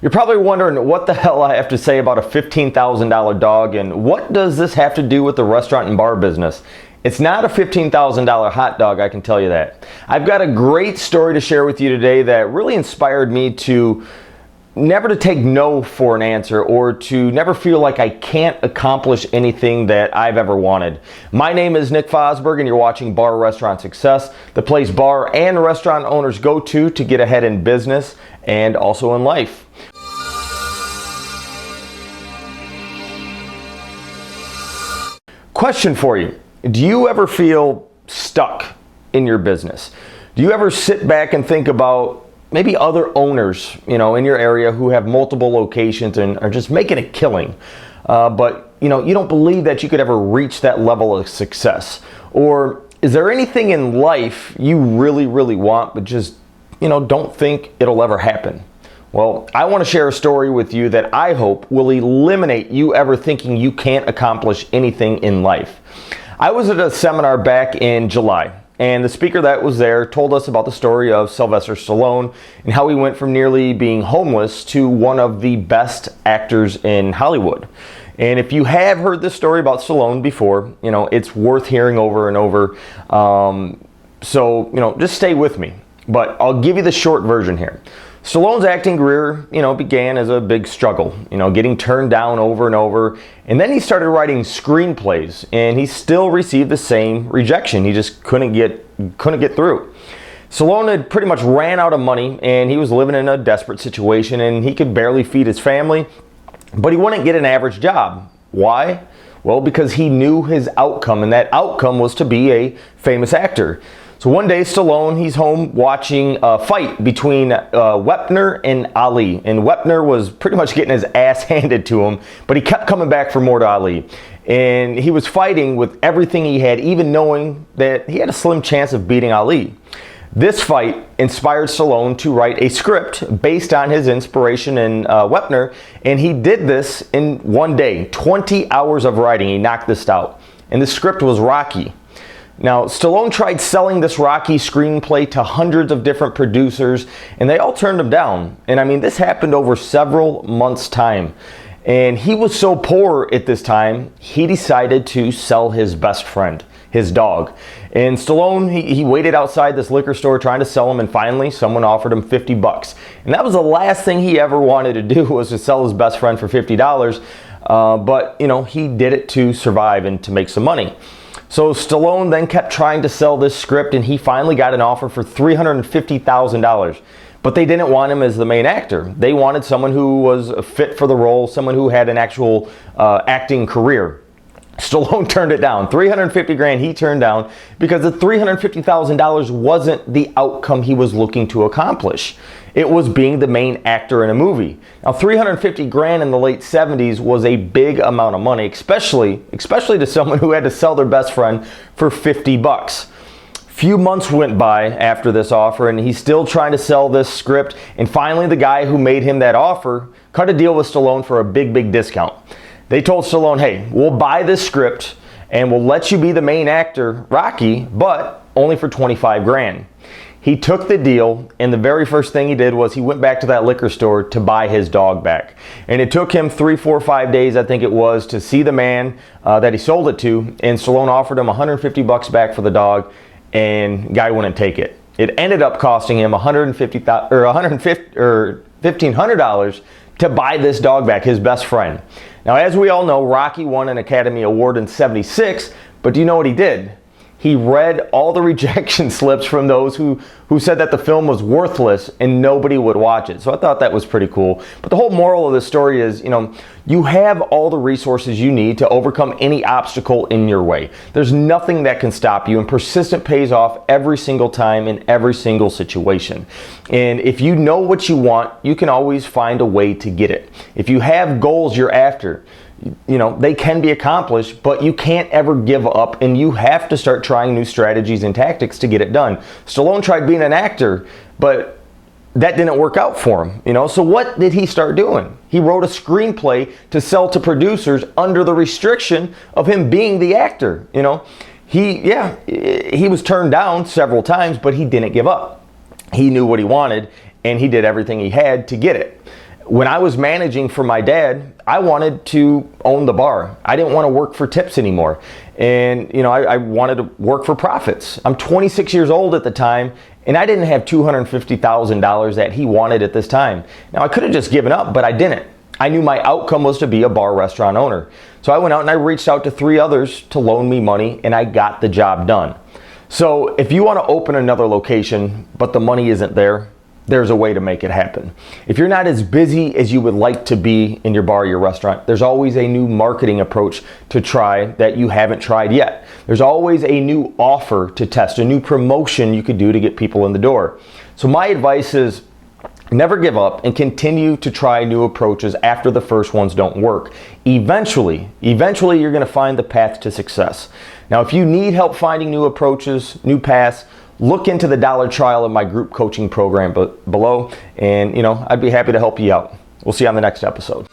You're probably wondering what the hell I have to say about a $15,000 dog and what does this have to do with the restaurant and bar business? It's not a $15,000 hot dog, I can tell you that. I've got a great story to share with you today that really inspired me to never to take no for an answer or to never feel like I can't accomplish anything that I've ever wanted. My name is Nick Fosberg and you're watching Bar Restaurant Success, the place bar and restaurant owners go to get ahead in business and also in life. Question for you. Do you ever feel stuck in your business? Do you ever sit back and think about maybe other owners, in your area who have multiple locations and are just making a killing, but you don't believe that you could ever reach that level of success? Or is there anything in life you really, really want, but just, don't think it'll ever happen? Well, I want to share a story with you that I hope will eliminate you ever thinking you can't accomplish anything in life. I was at a seminar back in July, and the speaker that was there told us about the story of Sylvester Stallone and how he went from nearly being homeless to one of the best actors in Hollywood. And if you have heard this story about Stallone before, it's worth hearing over and over. So, just stay with me. But I'll give you the short version here. Stallone's acting career, began as a big struggle, getting turned down over and over. And then he started writing screenplays and he still received the same rejection. He just couldn't get through. Stallone had pretty much ran out of money and he was living in a desperate situation and he could barely feed his family, but he wouldn't get an average job. Why? Well, because he knew his outcome, and that outcome was to be a famous actor. So one day, Stallone, he's home watching a fight between Wepner and Ali. And Wepner was pretty much getting his ass handed to him, but he kept coming back for more to Ali. And he was fighting with everything he had, even knowing that he had a slim chance of beating Ali. This fight inspired Stallone to write a script based on his inspiration in Wepner, and he did this in one day, 20 hours of writing. He knocked this out. And the script was Rocky. Now, Stallone tried selling this Rocky screenplay to hundreds of different producers, and they all turned him down. And I mean, this happened over several months' time. And he was so poor at this time, he decided to sell his best friend, his dog. And Stallone, he waited outside this liquor store trying to sell him, and finally someone offered him $50. And that was the last thing he ever wanted to do, was to sell his best friend for $50. But, he did it to survive and to make some money. So Stallone then kept trying to sell this script, and he finally got an offer for $350,000. But they didn't want him as the main actor. They wanted someone who was fit for the role, someone who had an actual acting career. Stallone turned it down. $350,000 he turned down because the $350,000 wasn't the outcome he was looking to accomplish. It was being the main actor in a movie. Now, $350,000 in the late 70s was a big amount of money, especially to someone who had to sell their best friend for $50. Few months went by after this offer, and he's still trying to sell this script. And finally, the guy who made him that offer cut a deal with Stallone for a big discount. They told Stallone, hey, we'll buy this script and we'll let you be the main actor, Rocky, but only for $25,000. He took the deal, and the very first thing he did was he went back to that liquor store to buy his dog back. And it took him 3, 4, 5 days, I think it was, to see the man that he sold it to. And Stallone offered him $150 back for the dog, and the guy wouldn't take it. It ended up costing him $1,500 to buy this dog back, his best friend. Now, as we all know, Rocky won an Academy Award in '76, but do you know what he did? He read all the rejection slips from those who said that the film was worthless and nobody would watch it. So I thought that was pretty cool. But the whole moral of the story is, you have all the resources you need to overcome any obstacle in your way. There's nothing that can stop you, and persistent pays off every single time in every single situation. And if you know what you want, you can always find a way to get it. If you have goals you're after, they can be accomplished, but you can't ever give up, and you have to start trying new strategies and tactics to get it done. Stallone tried being an actor, but that didn't work out for him, So what did he start doing? He wrote a screenplay to sell to producers under the restriction of him being the actor, He was turned down several times, but he didn't give up. He knew what he wanted, and he did everything he had to get it. When I was managing for my dad, I wanted to own the bar. I didn't want to work for tips anymore. And, I wanted to work for profits. I'm 26 years old at the time, and I didn't have $250,000 that he wanted at this time. Now, I could have just given up, but I didn't. I knew my outcome was to be a bar restaurant owner. So I went out and I reached out to 3 others to loan me money, and I got the job done. So if you want to open another location, but the money isn't there, there's a way to make it happen. If you're not as busy as you would like to be in your bar or your restaurant, there's always a new marketing approach to try that you haven't tried yet. There's always a new offer to test, a new promotion you could do to get people in the door. So my advice is never give up and continue to try new approaches after the first ones don't work. Eventually you're going to find the path to success. Now, if you need help finding new approaches, new paths, look into the $1 trial of my group coaching program below, and I'd be happy to help you out. We'll see you on the next episode.